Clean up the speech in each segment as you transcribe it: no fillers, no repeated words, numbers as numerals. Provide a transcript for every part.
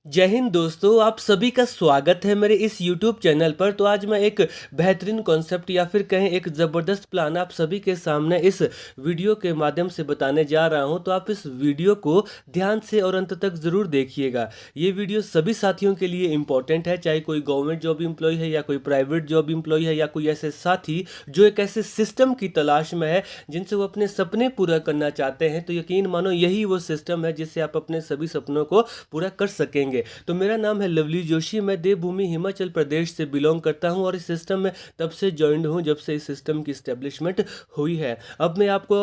जय हिंद दोस्तों, आप सभी का स्वागत है मेरे इस YouTube चैनल पर। तो आज मैं एक बेहतरीन कॉन्सेप्ट या फिर कहें एक ज़बरदस्त प्लान आप सभी के सामने इस वीडियो के माध्यम से बताने जा रहा हूं। तो आप इस वीडियो को ध्यान से और अंत तक ज़रूर देखिएगा। ये वीडियो सभी साथियों के लिए इम्पोर्टेंट है, चाहे कोई गवर्नमेंट जॉब इम्प्लॉय है या कोई प्राइवेट जॉब इम्प्लॉय है या कोई ऐसे साथी जो एक ऐसे सिस्टम की तलाश में है जिनसे वो अपने सपने पूरा करना चाहते हैं। तो यकीन मानो यही वो सिस्टम है जिससे आप अपने सभी सपनों को पूरा कर सकेंगे। तो मेरा नाम है लवली जोशी, मैं देवभूमि हिमाचल प्रदेश से बिलोंग करता हूं और इस सिस्टम में तब से ज्वाइंड हूं जब से इस सिस्टम की इस्टेब्लिशमेंट हुई है। अब मैं आपको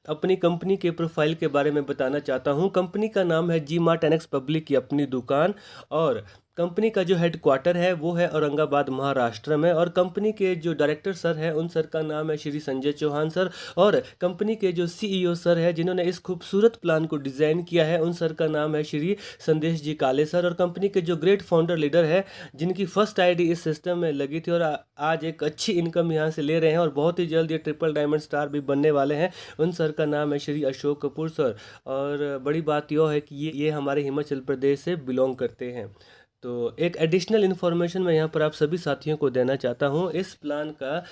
अपनी कंपनी के प्रोफाइल के बारे में बताना चाहता हूं। कंपनी का नाम है जी मार्ट एनेक्स पब्लिक की अपनी दुकान, और कंपनी का जो हेडक्वार्टर है वो है औरंगाबाद महाराष्ट्र में। और कंपनी के जो डायरेक्टर सर हैं उन सर का नाम है श्री संजय चौहान सर। और कंपनी के जो सीईओ सर हैं जिन्होंने इस खूबसूरत प्लान को डिज़ाइन किया है उन सर का नाम है श्री संदेश जी काले सर। और कंपनी के जो ग्रेट फाउंडर लीडर है जिनकी फर्स्ट आईडी इस सिस्टम में लगी थी और आज एक अच्छी इनकम यहाँ से ले रहे हैं और बहुत ही जल्द ये ट्रिपल डायमंड स्टार भी बनने वाले हैं, उन सर का नाम है श्री अशोक कपूर सर। और बड़ी बात यह है कि ये हमारे हिमाचल प्रदेश से बिलोंग करते हैं। तो एक एडिशनल इन्फॉर्मेशन मैं यहाँ पर आप सभी साथियों को देना चाहता हूँ। इस प्लान का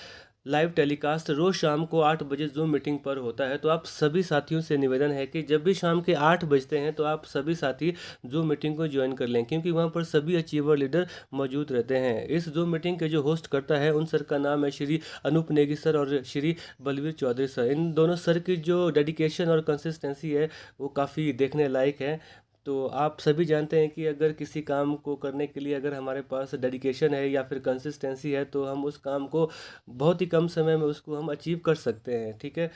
लाइव टेलीकास्ट रोज़ शाम को 8 बजे जूम मीटिंग पर होता है। तो आप सभी साथियों से निवेदन है कि जब भी शाम के 8 बजते हैं तो आप सभी साथी जूम मीटिंग को ज्वाइन कर लें, क्योंकि वहाँ पर सभी अचीवर लीडर मौजूद रहते हैं। इस जूम मीटिंग के जो होस्ट करता है उन सर का नाम है श्री अनूप नेगी सर और श्री बलवीर चौधरी सर। इन दोनों सर की जो डेडिकेशन और कंसिस्टेंसी है वो काफ़ी देखने लायक है। तो आप सभी जानते हैं कि अगर किसी काम को करने के लिए अगर हमारे पास डेडिकेशन है या फिर कंसिस्टेंसी है तो हम उस काम को बहुत ही कम समय में उसको हम अचीव कर सकते हैं। ठीक है।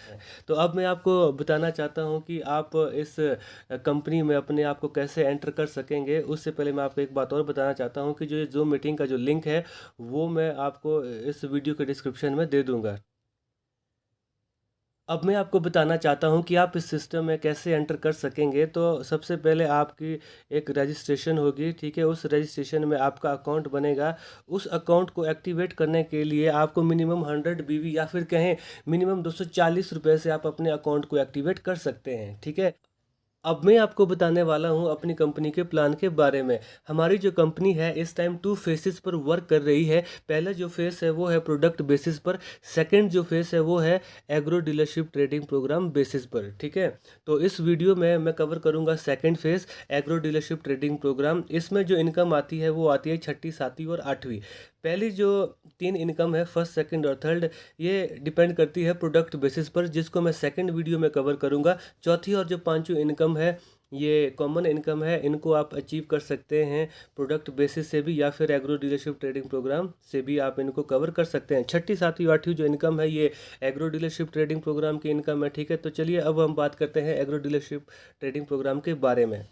तो अब मैं आपको बताना चाहता हूं कि आप इस कंपनी में अपने आप को कैसे एंटर कर सकेंगे। उससे पहले मैं आपको एक बात और बताना चाहता हूं कि जो ये जूम मीटिंग का जो लिंक है वो मैं आपको इस वीडियो के डिस्क्रिप्शन में दे दूंगा। अब मैं आपको बताना चाहता हूं कि आप इस सिस्टम में कैसे एंटर कर सकेंगे। तो सबसे पहले आपकी एक रजिस्ट्रेशन होगी, ठीक है। उस रजिस्ट्रेशन में आपका अकाउंट बनेगा। उस अकाउंट को एक्टिवेट करने के लिए आपको मिनिमम 100 BV या फिर कहें मिनिमम 240 रुपये से आप अपने अकाउंट को एक्टिवेट कर सकते हैं, ठीक है। अब मैं आपको बताने वाला हूं अपनी कंपनी के प्लान के बारे में। हमारी जो कंपनी है इस टाइम 2 फेसेस पर वर्क कर रही है। पहला जो फेस है वो है प्रोडक्ट बेसिस पर, सेकंड जो फेस है वो है agro dealership trading program basis पर, ठीक है। तो इस वीडियो में मैं कवर करूंगा second phase agro dealership trading program. इसमें जो इनकम आती है वो आती है छठी, सातवीं और आठवीं। पहली जो 3 इनकम है फर्स्ट, सेकंड और थर्ड, ये डिपेंड करती है प्रोडक्ट बेसिस पर, जिसको मैं सेकंड वीडियो में कवर करूंगा। चौथी और जो पांचवी इनकम है ये कॉमन इनकम है, इनको आप अचीव कर सकते हैं प्रोडक्ट बेसिस से भी या फिर एग्रो डीलरशिप ट्रेडिंग प्रोग्राम से भी आप इनको कवर कर सकते हैं। छठी, सातवीं, आठवीं जो इनकम है ये एग्रो डीलरशिप ट्रेडिंग प्रोग्राम की इनकम है, ठीक है। तो चलिए अब हम बात करते हैं एग्रो डीलरशिप ट्रेडिंग प्रोग्राम के बारे में।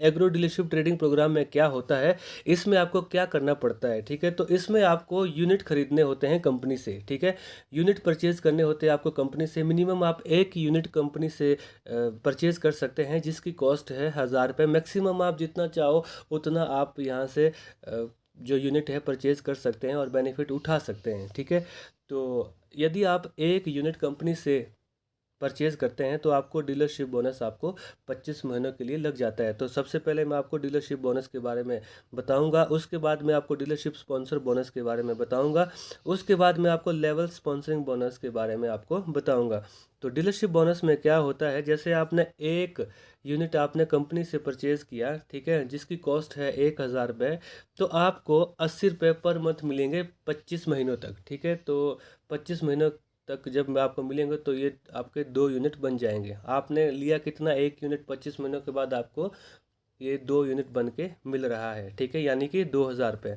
एग्रो डीलरशिप ट्रेडिंग प्रोग्राम में क्या होता है, इसमें आपको क्या करना पड़ता है, ठीक है। तो इसमें आपको यूनिट खरीदने होते हैं कंपनी से, ठीक है। यूनिट परचेज करने होते हैं आपको कंपनी से। मिनिमम आप एक यूनिट कंपनी से परचेज कर सकते हैं जिसकी कॉस्ट है 1000 रुपये। मैक्सिमम आप जितना चाहो उतना आप यहाँ से जो यूनिट है परचेज कर सकते हैं और बेनिफिट उठा सकते हैं, ठीक है। तो यदि आप एक यूनिट कंपनी से परचेज़ करते हैं तो आपको डीलरशिप बोनस आपको 25 महीनों के लिए लग जाता है। तो सबसे पहले मैं आपको डीलरशिप बोनस के बारे में बताऊंगा, उसके बाद मैं आपको डीलरशिप स्पॉन्सर बोनस के बारे में बताऊंगा, उसके बाद मैं आपको लेवल स्पॉन्सरिंग बोनस के बारे में आपको बताऊंगा। तो डीलरशिप बोनस में क्या होता है, जैसे आपने एक यूनिट आपने कंपनी से परचेज़ किया, ठीक है, जिसकी कॉस्ट है 1000 रुपये, तो आपको 80 रुपये पर मंथ मिलेंगे 25 महीनों तक, ठीक है। तो 25 महीनों तक जब आपको मिलेंगे तो ये आपके 2 यूनिट बन जाएंगे। आपने लिया कितना, एक यूनिट, 25 महीनों के बाद आपको ये 2 यूनिट बन के मिल रहा है, ठीक है, यानी कि 2000 रुपये।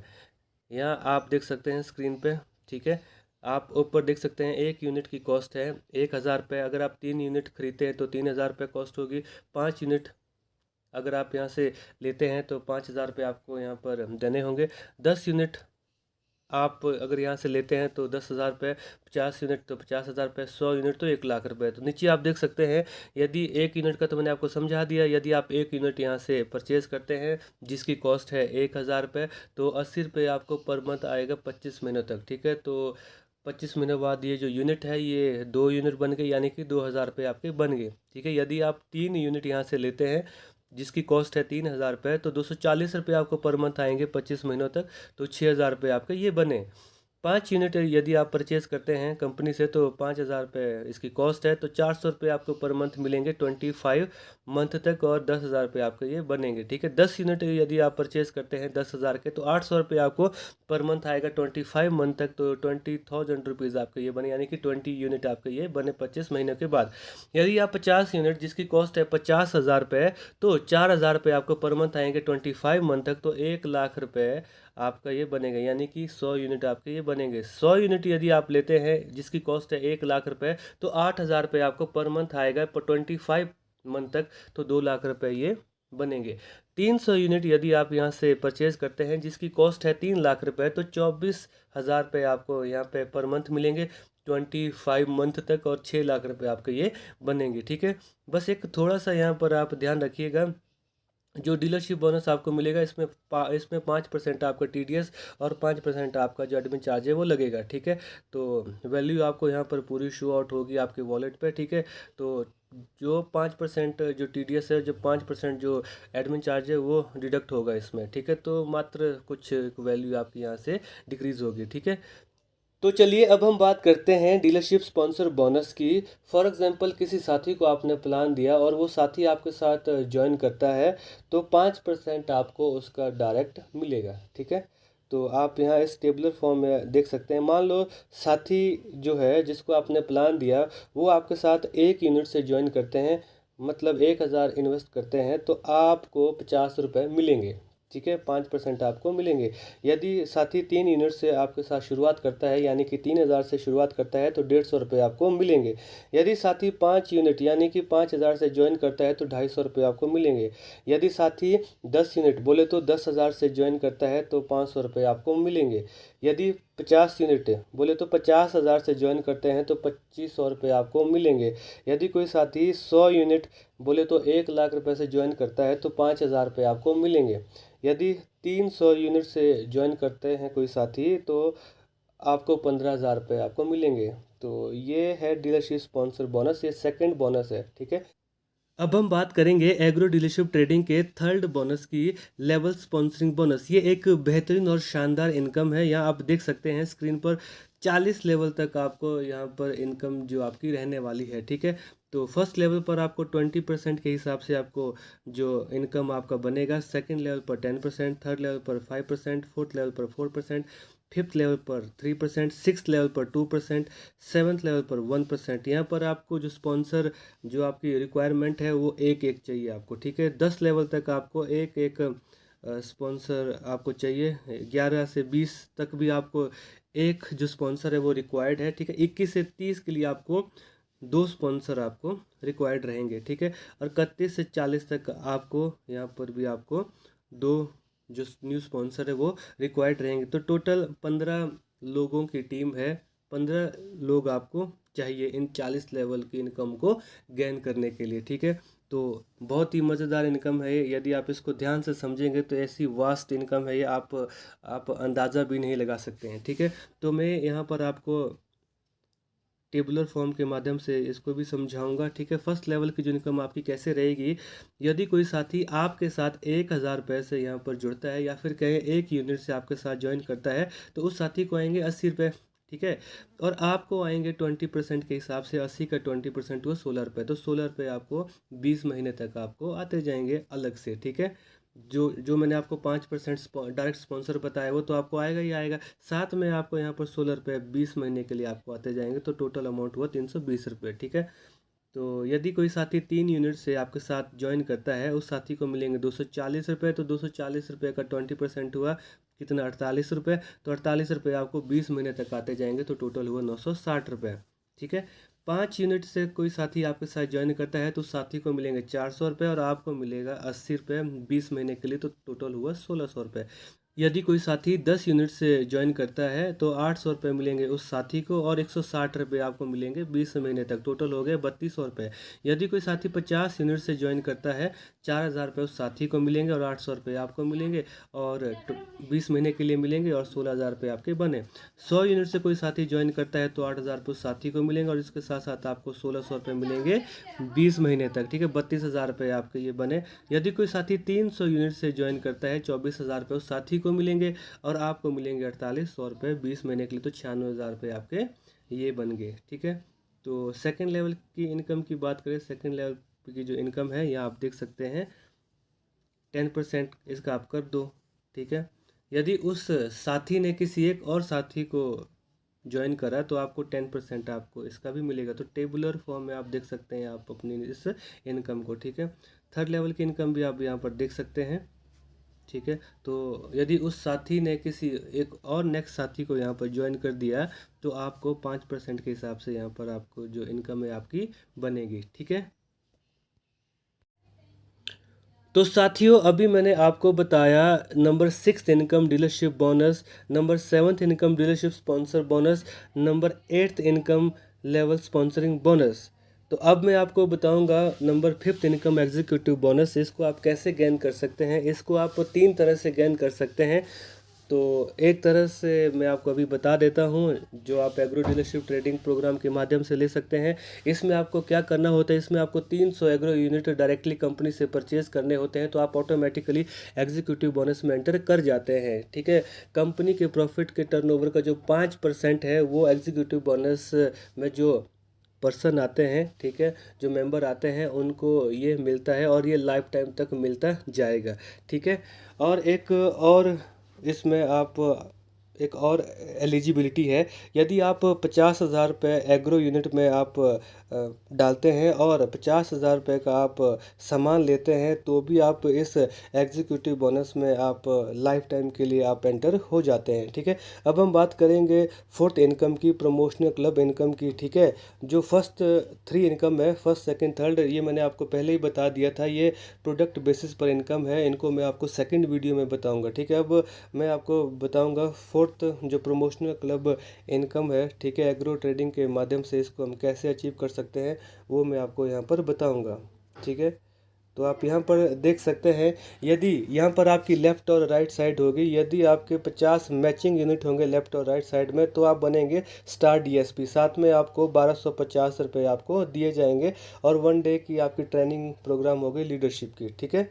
यहाँ आप देख सकते हैं स्क्रीन पे, ठीक है। आप ऊपर देख सकते हैं एक यूनिट की कॉस्ट है 1000 रुपये। अगर आप 3 यूनिट खरीदते हैं तो 3000 रुपये कॉस्ट होगी। 5 यूनिट अगर आप यहाँ से लेते हैं तो 5000 रुपये आपको यहाँ पर देने होंगे। 10 यूनिट आप अगर यहाँ से लेते हैं तो 10,000 रुपये। 50 यूनिट तो 50,000 रुपये। 100 यूनिट तो 1,00,000 रुपये। तो नीचे आप देख सकते हैं, यदि एक यूनिट का तो मैंने आपको समझा दिया। यदि आप एक यूनिट यहाँ से परचेज़ करते हैं जिसकी कॉस्ट है 1,000 रुपये, तो 80 रुपये आपको पर मंथ आएगा 25 महीनों तक, ठीक है। तो 25 महीने बाद ये जो यूनिट है ये 2 यूनिट बन गए, यानी कि 2,000 रुपये आपके बन गए, ठीक है। यदि आप 3 यूनिट यहाँ से लेते हैं जिसकी कॉस्ट है 3,000 रुपये, तो 240 रुपये आपको पर मंथ आएंगे 25 महीनों तक, तो 6,000 रुपये आपके ये बने। 5 यूनिट यदि आप परचेज करते हैं कंपनी से तो 5,000 रुपये इसकी कॉस्ट है, तो 400 रुपये आपको पर मंथ मिलेंगे 25 मंथ तक, और 10,000 रुपये आपके ये बनेंगे। ठीक है, 10 यूनिट यदि आप परचेज करते हैं 10,000 के, तो 800 रुपये आपको पर मंथ आएगा 25 मंथ तक, तो 20,000 रुपीज़ आपके ये बने, यानी कि 20 यूनिट आपके ये बने 25 महीने के बाद। यदि आप 50 यूनिट जिसकी कॉस्ट है 50,000 रुपये, तो 4,000 रुपये आपको पर मंथ आएंगे 25 मंथ तक, तो 1,00,000 रुपये आपका ये बनेगा, यानी कि 100 यूनिट आपके ये बनेंगे। 100 यूनिट यदि आप लेते हैं जिसकी कॉस्ट है 1,00,000 रुपये, तो 8,000 रुपये आपको पर मंथ आएगा पर 25 मंथ तक, तो 2,00,000 रुपये ये बनेंगे। 300 यूनिट यदि आप यहाँ से परचेज करते हैं जिसकी कॉस्ट है 3,00,000 रुपये, तो 24,000 रुपये आपको यहाँ पे पर मंथ मिलेंगे 25 मंथ तक, और 6,00,000 रुपये आपके ये बनेंगे। ठीक है, बस एक थोड़ा सा यहाँ पर आप ध्यान रखिएगा, जो डीलरशिप बोनस आपको मिलेगा इसमें 5% आपका TDS और 5% आपका जो एडमिन चार्ज है वो लगेगा। ठीक है, तो वैल्यू आपको यहाँ पर पूरी शो आउट होगी आपके वॉलेट पे। ठीक है, तो जो 5% जो TDS है, जो 5% जो एडमिन चार्ज है वो डिडक्ट होगा इसमें। ठीक है, तो मात्र कुछ वैल्यू आपकी यहाँ से डिक्रीज़ होगी। ठीक है, तो चलिए अब हम बात करते हैं डीलरशिप स्पॉन्सर बोनस की। फॉर एग्जांपल किसी साथी को आपने प्लान दिया और वो साथी आपके साथ ज्वाइन करता है, तो 5% आपको उसका डायरेक्ट मिलेगा। ठीक है, तो आप यहाँ इस टेबलर फॉर्म में देख सकते हैं। मान लो साथी जो है जिसको आपने प्लान दिया वो आपके साथ 1 यूनिट से ज्वाइन करते हैं, मतलब 1,000 इन्वेस्ट करते हैं, तो आपको 50 रुपये मिलेंगे। ठीक है, 5% आपको मिलेंगे। यदि साथी 3 यूनिट से आपके साथ शुरुआत करता है, यानी कि 3,000 से शुरुआत करता है, तो 150 रुपये आपको मिलेंगे। यदि साथी 5 यूनिट यानी कि 5,000 से ज्वाइन करता है, तो 250 रुपये आपको मिलेंगे। यदि साथी 10 यूनिट बोले तो 10,000 से ज्वाइन करता है, तो 500 रुपये आपको मिलेंगे। यदि 50 यूनिट बोले तो 50,000 से ज्वाइन करते हैं, तो 2,500 रुपये आपको मिलेंगे। यदि कोई साथी 100 यूनिट बोले तो 1,00,000 रुपये से ज्वाइन करता है, तो 5,000 रुपये आपको मिलेंगे। यदि 300 यूनिट से ज्वाइन करते हैं कोई साथी, तो आपको 15,000 रुपये आपको मिलेंगे। तो ये है डीलरशिप स्पॉन्सर बोनस, ये सेकंड बोनस है। ठीक है, अब हम बात करेंगे एग्रो डीलरशिप ट्रेडिंग के थर्ड बोनस की, लेवल स्पॉन्सरिंग बोनस। ये एक बेहतरीन और शानदार इनकम है। यहाँ आप देख सकते हैं स्क्रीन पर 40 लेवल तक आपको यहाँ पर इनकम जो आपकी रहने वाली है। ठीक है, तो फर्स्ट लेवल पर आपको 20% के हिसाब से आपको जो इनकम आपका बनेगा, सेकंड लेवल पर 10%, थर्ड लेवल पर 5%, फोर्थ लेवल पर 4%, फिफ्थ लेवल पर 3%, सिक्स लेवल पर 2%, सेवन्थ लेवल पर 1%। यहाँ पर आपको जो स्पॉन्सर जो आपकी रिक्वायरमेंट है वो एक एक चाहिए आपको। ठीक है, 10 लेवल तक आपको एक एक स्पॉन्सर आपको चाहिए। 11 से 20 तक भी आपको एक जो स्पॉन्सर है वो रिक्वायर्ड है। ठीक है, 21 से 30 के लिए आपको 2 स्पॉन्सर आपको रिक्वायर्ड रहेंगे। ठीक है, और 31 से 40 तक आपको यहाँ पर भी आपको 2 जो न्यू स्पॉन्सर है वो रिक्वायर्ड रहेंगे। तो टोटल 15 लोगों की टीम है, 15 लोग आपको चाहिए इन 40 लेवल की इनकम को गेन करने के लिए। ठीक है, तो बहुत ही मज़ेदार इनकम है ये। यदि आप इसको ध्यान से समझेंगे तो ऐसी वास्ट इनकम है ये, आप अंदाज़ा भी नहीं लगा सकते हैं। ठीक है, तो मैं यहाँ पर आपको टेबुलर फॉर्म के माध्यम से इसको भी समझाऊंगा। ठीक है, फर्स्ट लेवल की जो इनकम आपकी कैसे रहेगी, यदि कोई साथी आपके साथ 1,000 रुपये से यहाँ पर जुड़ता है, या फिर कहें 1 यूनिट से आपके साथ ज्वाइन करता है, तो उस साथी को आएंगे 80 रुपये। ठीक है, और आपको आएंगे 20% के हिसाब से, 80 का 20% हुआ 16 रुपये, तो 16 रुपये आपको 20 महीने तक आपको आते जाएंगे अलग से। ठीक है, जो मैंने आपको 5% डायरेक्ट स्पॉन्सर बताया वो तो आपको आएगा ही आएगा, साथ में आपको यहाँ पर 16 रुपये 20 महीने के लिए आपको आते जाएंगे, तो टोटल अमाउंट हुआ 320 रुपये। ठीक है, तो यदि कोई साथी 3 यूनिट से आपके साथ ज्वाइन करता है, उस साथी को मिलेंगे 240 रुपये। तो 240 रुपये का 20% हुआ कितना, 48 रुपये। तो 48 रुपये आपको 20 महीने तक आते जाएंगे, तो टोटल हुआ 960 रुपये। ठीक है, 5 यूनिट से कोई साथी आपके साथ ज्वाइन करता है तो उस साथी को मिलेंगे 400 रुपये, और आपको मिलेगा 80 रुपये 20 महीने के लिए, तो टोटल हुआ 1600 रुपये। यदि कोई साथी 10 यूनिट से ज्वाइन करता है तो 800 रुपये मिलेंगे उस साथी को, और 160 रुपये आपको मिलेंगे 20 महीने तक, टोटल हो गए 3200 रुपये। यदि कोई साथी 50 यूनिट से ज्वाइन करता है, 4,000 रुपये उस साथी को मिलेंगे और 800 रुपये आपको मिलेंगे और 20 महीने के लिए मिलेंगे और 16,000 रुपये आपके बने। 100 यूनिट से कोई साथी ज्वाइन करता है तो 8,000 रुपये उस साथी को मिलेंगे और इसके साथ साथ आपको 1,600 रुपये मिलेंगे 20 महीने तक, ठीक है। 32,000 रुपये आपके ये बने। यदि कोई साथी 300 यूनिट से ज्वाइन करता है 24,000 रुपये उस साथी को मिलेंगे और आपको मिलेंगे 4800 रुपये 20 महीने के लिए, तो 96,000 रुपये आपके ये बन गए, ठीक है। तो सेकंड लेवल की इनकम की बात करें, सेकंड लेवल की जो इनकम है यहाँ आप देख सकते हैं 10% इसका आप कर दो, ठीक है। यदि उस साथी ने किसी एक और साथी को ज्वाइन करा तो आपको 10% आपको इसका भी मिलेगा। तो टेबुलर फॉर्म में आप देख सकते हैं आप अपनी इस इनकम को, ठीक है। थर्ड लेवल की इनकम भी आप यहाँ पर देख सकते हैं, ठीक है। तो यदि उस साथी ने किसी एक और नेक्स्ट साथी को यहाँ पर ज्वाइन कर दिया तो आपको 5% के हिसाब से यहाँ पर आपको जो इनकम है आपकी बनेगी, ठीक है। तो साथियों अभी मैंने आपको बताया number 6 income dealership bonus, number 7 income dealership sponsor bonus, number 8 income level sponsoring bonus. तो अब मैं आपको बताऊंगा नंबर 5 इनकम एग्जीक्यूटिव बोनस। इसको आप कैसे गेन कर सकते हैं। इसको आप 3 तरह से गेन कर सकते हैं। तो एक तरह से मैं आपको अभी बता देता हूँ जो आप एग्रो डीलरशिप ट्रेडिंग प्रोग्राम के माध्यम से ले सकते हैं। इसमें आपको क्या करना होता है, इसमें आपको 300 एग्रो यूनिट डायरेक्टली कंपनी से परचेज करने होते हैं तो आप ऑटोमेटिकली एग्जीक्यूटिव बोनस में एंटर कर जाते हैं, ठीक है। कंपनी के प्रॉफिट के टर्नओवर का जो 5% है वो एग्जीक्यूटिव बोनस में जो पर्सन आते हैं, ठीक है, जो मेंबर आते हैं उनको ये मिलता है और ये लाइफ टाइम तक मिलता जाएगा, ठीक है। और एक और इसमें आप एक और एलिजिबिलिटी है। यदि आप 50,000 रुपये एग्रो यूनिट में आप डालते हैं और 50,000 रुपये का आप सामान लेते हैं तो भी आप इस एग्जीक्यूटिव बोनस में आप लाइफ टाइम के लिए आप एंटर हो जाते हैं, ठीक है। अब हम बात करेंगे 4th इनकम की, प्रमोशनल क्लब इनकम की, ठीक है। जो फर्स्ट 3 इनकम है, फर्स्ट सेकंड थर्ड, ये मैंने आपको पहले ही बता दिया था, ये प्रोडक्ट बेसिस पर इनकम है। इनको मैं आपको सेकंड वीडियो में बताऊंगा, ठीक है। अब मैं आपको बताऊंगा 4th जो प्रमोशनल क्लब इनकम है, ठीक है, एग्रो ट्रेडिंग के माध्यम से इसको हम कैसे अचीव कर सकते हैं वो मैं आपको यहाँ पर बताऊंगा, ठीक है। तो आप यहाँ पर देख सकते हैं, यदि यहाँ पर आपकी लेफ़्ट और राइट साइड होगी, यदि आपके 50 मैचिंग यूनिट होंगे लेफ़्ट और राइट साइड में तो आप बनेंगे स्टार डीएसपी। साथ में आपको 1250 रुपये आपको दिए जाएंगे और 1 डे की आपकी ट्रेनिंग प्रोग्राम होगी लीडरशिप की, ठीक है।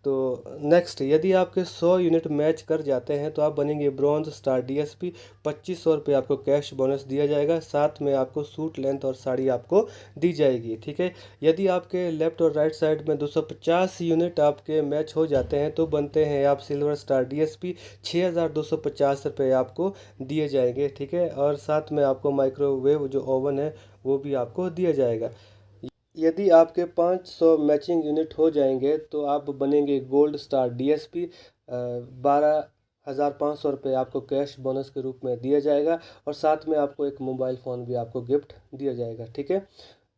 तो नेक्स्ट, यदि आपके 100 यूनिट मैच कर जाते हैं तो आप बनेंगे ब्रॉन्ज स्टार डीएसपी। 2500 रुपये आपको कैश बोनस दिया जाएगा, साथ में आपको सूट लेंथ और साड़ी आपको दी जाएगी, ठीक है। यदि आपके लेफ्ट और राइट साइड में 250 यूनिट आपके मैच हो जाते हैं तो बनते हैं आप सिल्वर स्टार डीएसपी। 6,250 रुपये आपको दिए जाएंगे, ठीक है। और साथ में आपको माइक्रोवेव जो ओवन है वो भी आपको दिया जाएगा। यदि आपके 500 मैचिंग यूनिट हो जाएंगे तो आप बनेंगे गोल्ड स्टार डीएसपी। 12,500 रुपये आपको कैश बोनस के रूप में दिया जाएगा और साथ में आपको एक मोबाइल फ़ोन भी आपको गिफ्ट दिया जाएगा, ठीक है।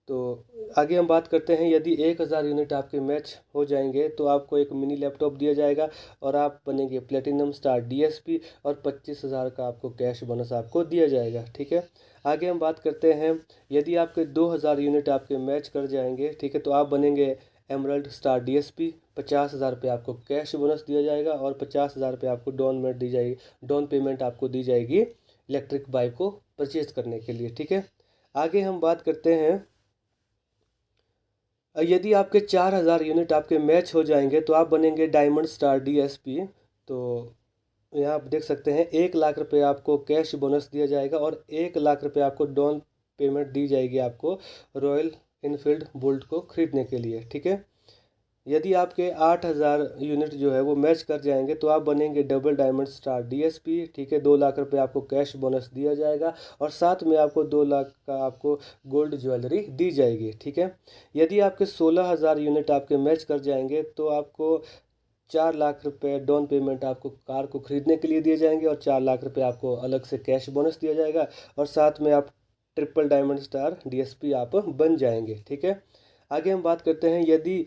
तो आगे हम बात करते हैं, यदि 1,000 यूनिट आपके मैच हो जाएंगे तो आपको एक मिनी लैपटॉप दिया जाएगा और आप बनेंगे प्लेटिनम स्टार डीएसपी और 25,000 का आपको कैश बोनस आपको दिया जाएगा, ठीक है। आगे हम बात करते हैं, यदि आपके 2,000 यूनिट आपके मैच कर जाएंगे, ठीक है, तो आप बनेंगे एमरल्ड स्टार डीएसपी। 50,000 रुपये आपको कैश बोनस दिया जाएगा और 50,000 रुपये आपको डाउन पेमेंट आपको दी जाएगी इलेक्ट्रिक बाइक को परचेज करने के लिए, ठीक है। आगे हम बात करते हैं, यदि आपके 4,000 यूनिट आपके मैच हो जाएंगे तो आप बनेंगे डायमंड स्टार डीएसपी। तो यहाँ आप देख सकते हैं 1,00,000 रुपये आपको कैश बोनस दिया जाएगा और 1,00,000 रुपये आपको डाउन पेमेंट दी जाएगी आपको रॉयल इनफील्ड बुलेट को ख़रीदने के लिए, ठीक है। यदि आपके 8,000 यूनिट जो है वो मैच कर जाएंगे तो आप बनेंगे डबल डायमंड स्टार डीएसपी, ठीक है। 2,00,000 रुपये आपको कैश बोनस दिया जाएगा और साथ में आपको 2,00,000 का आपको गोल्ड ज्वेलरी दी जाएगी, ठीक है। यदि आपके 16,000 यूनिट आपके मैच कर जाएंगे तो आपको 4,00,000 रुपये डाउन पेमेंट आपको कार को ख़रीदने के लिए दिए जाएंगे और 4,00,000 रुपये आपको अलग से कैश बोनस दिया जाएगा और साथ में आप ट्रिपल डायमंड स्टार डीएसपी आप बन जाएंगे, ठीक है। आगे हम बात करते हैं, यदि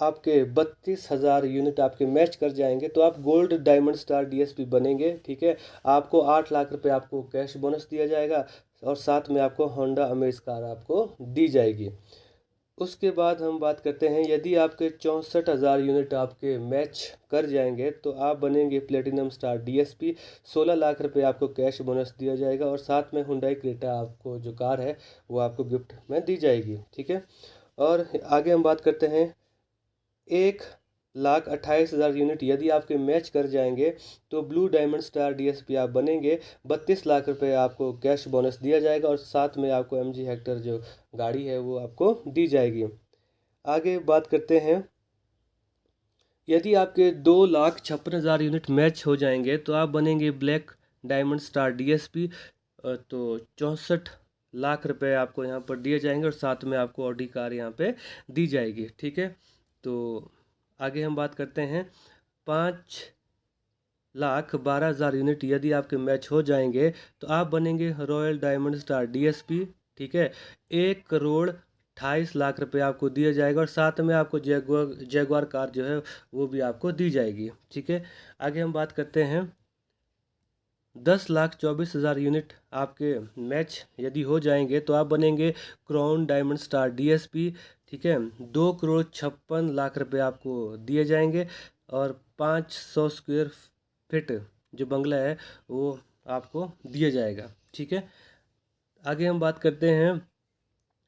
आपके 32,000 यूनिट आपके मैच कर जाएंगे तो आप गोल्ड डायमंड स्टार डीएसपी बनेंगे, ठीक है। आपको 8,00,000 रुपये आपको कैश बोनस दिया जाएगा और साथ में आपको होंडा अमेज कार आपको दी जाएगी। उसके बाद हम बात करते हैं, यदि आपके 64,000 यूनिट आपके मैच कर जाएंगे तो आप बनेंगे प्लेटिनम स्टार डीएसपी। 16 लाख रुपए आपको कैश बोनस दिया जाएगा और साथ में हुंडई क्रेटा आपको जो कार है वो आपको गिफ्ट में दी जाएगी, ठीक है। और आगे हम बात करते हैं, 1,28,000 यूनिट यदि आपके मैच कर जाएंगे तो ब्लू डायमंड स्टार डीएसपी आप बनेंगे। 32 लाख रुपए आपको कैश बोनस दिया जाएगा और साथ में आपको एमजी हेक्टर जो गाड़ी है वो आपको दी जाएगी। आगे बात करते हैं, यदि आपके 2,56,000 यूनिट मैच हो जाएंगे तो आप बनेंगे ब्लैक डायमंड स्टार डीएसपी। तो 64 लाख रुपए आपको यहाँ पर दिए जाएंगे और साथ में आपको ऑडी कार यहाँ पे दी जाएगी, ठीक है। तो आगे हम बात करते हैं, 5,12,000 यूनिट यदि आपके मैच हो जाएंगे तो आप बनेंगे रॉयल डायमंड स्टार डीएसपी, ठीक है। 1,28,00,000 रुपये आपको दिया जाएगा और साथ में आपको जैगवार कार जो है वो भी आपको दी जाएगी, ठीक है। आगे हम बात करते हैं, 10,24,000 यूनिट आपके मैच यदि हो जाएंगे तो आप बनेंगे क्राउन डायमंड स्टार डीएसपी, ठीक है। 2,56,00,000 रुपये आपको दिए जाएंगे और 500 स्क्वायर फिट जो बंगला है वो आपको दिया जाएगा, ठीक है। आगे हम बात करते हैं,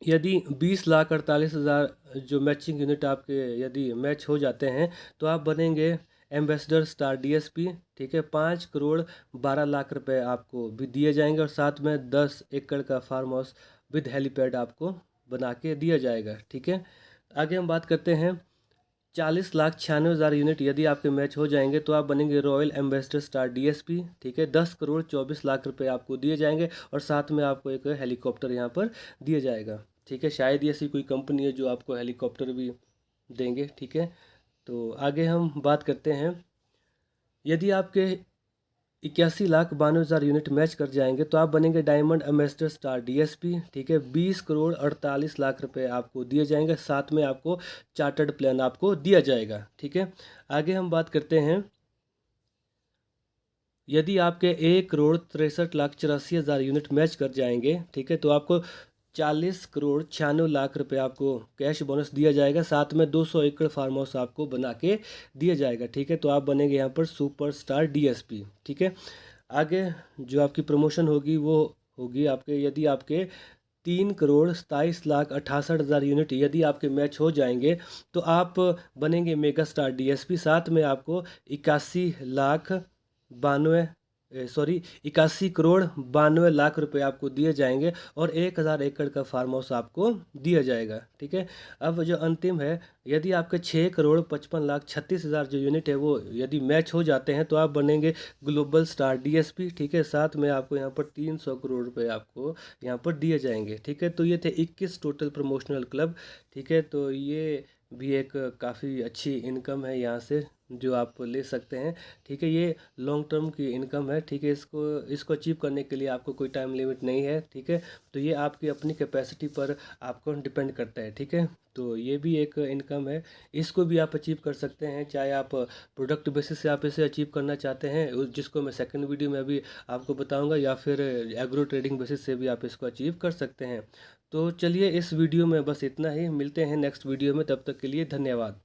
यदि 20,48,000 जो मैचिंग यूनिट आपके यदि मैच हो जाते हैं तो आप बनेंगे एम्बेसडर स्टार डीएसपी, ठीक है। 5,12,00,000 रुपए आपको भी दिए जाएंगे और साथ में 10 एकड़ का फार्म हाउस विद हेलीपैड आपको बना के दिया जाएगा, ठीक है। आगे हम बात करते हैं, 40,96,000 यूनिट यदि आपके मैच हो जाएंगे तो आप बनेंगे रॉयल एम्बेसडर स्टार डीएसपी, ठीक है। 10,24,00,000 रुपए आपको दिए जाएंगे और साथ में आपको एक हेलीकॉप्टर यहाँ पर दिया जाएगा, ठीक है। शायद ये ऐसी कोई कंपनी है जो आपको हेलीकॉप्टर भी देंगे, ठीक है। तो आगे हम बात करते हैं, यदि आपके 81,92,000 यूनिट मैच कर जाएंगे तो आप बनेंगे डायमंड एम्बेसडर स्टार डीएसपी, ठीक है। 20,48,00,000 रुपए आपको दिए जाएंगे, साथ में आपको चार्टर्ड प्लान आपको दिया जाएगा, ठीक है। आगे हम बात करते हैं, यदि आपके 1,63,84,000 यूनिट मैच कर जाएंगे, ठीक है, तो आपको 40,96,00,000 रुपये आपको कैश बोनस दिया जाएगा, साथ में 200 एकड़ फार्म हाउस आपको बना के दिया जाएगा, ठीक है। तो आप बनेंगे यहाँ पर सुपर स्टार डीएसपी, ठीक है। आगे जो आपकी प्रमोशन होगी वो होगी आपके, यदि आपके 3,27,68,000 यूनिट यदि आपके मैच हो जाएंगे तो आप बनेंगे मेगा स्टार डीएसपी। साथ में आपको 81,92,00,000 रुपए आपको दिए जाएंगे और 1,000 एकड़ का फार्म हाउस आपको दिया जाएगा, ठीक है। अब जो अंतिम है, यदि आपके 6,55,36,000 जो यूनिट है वो यदि मैच हो जाते हैं तो आप बनेंगे ग्लोबल स्टार डीएसपी, ठीक है। साथ में आपको यहाँ पर 300 करोड़ रुपए आपको यहाँ पर दिए जाएंगे, ठीक है। तो ये थे 21 टोटल प्रमोशनल क्लब, ठीक है। तो ये भी एक काफ़ी अच्छी इनकम है यहाँ से जो आप ले सकते हैं, ठीक है। ये लॉन्ग टर्म की इनकम है, ठीक है। इसको अचीव करने के लिए आपको कोई टाइम लिमिट नहीं है, ठीक है। तो ये आपकी अपनी कैपेसिटी पर आपको डिपेंड करता है, ठीक है। तो ये भी एक इनकम है, इसको भी आप अचीव कर सकते हैं, चाहे आप प्रोडक्ट बेसिस से आप इसे अचीव करना चाहते हैं जिसको मैं सेकंड वीडियो में अभी आपको बताऊंगा, या फिर एग्रो ट्रेडिंग बेसिस से भी आप इसको अचीव कर सकते हैं। तो चलिए इस वीडियो में बस इतना ही, मिलते हैं नेक्स्ट वीडियो में, तब तक के लिए धन्यवाद।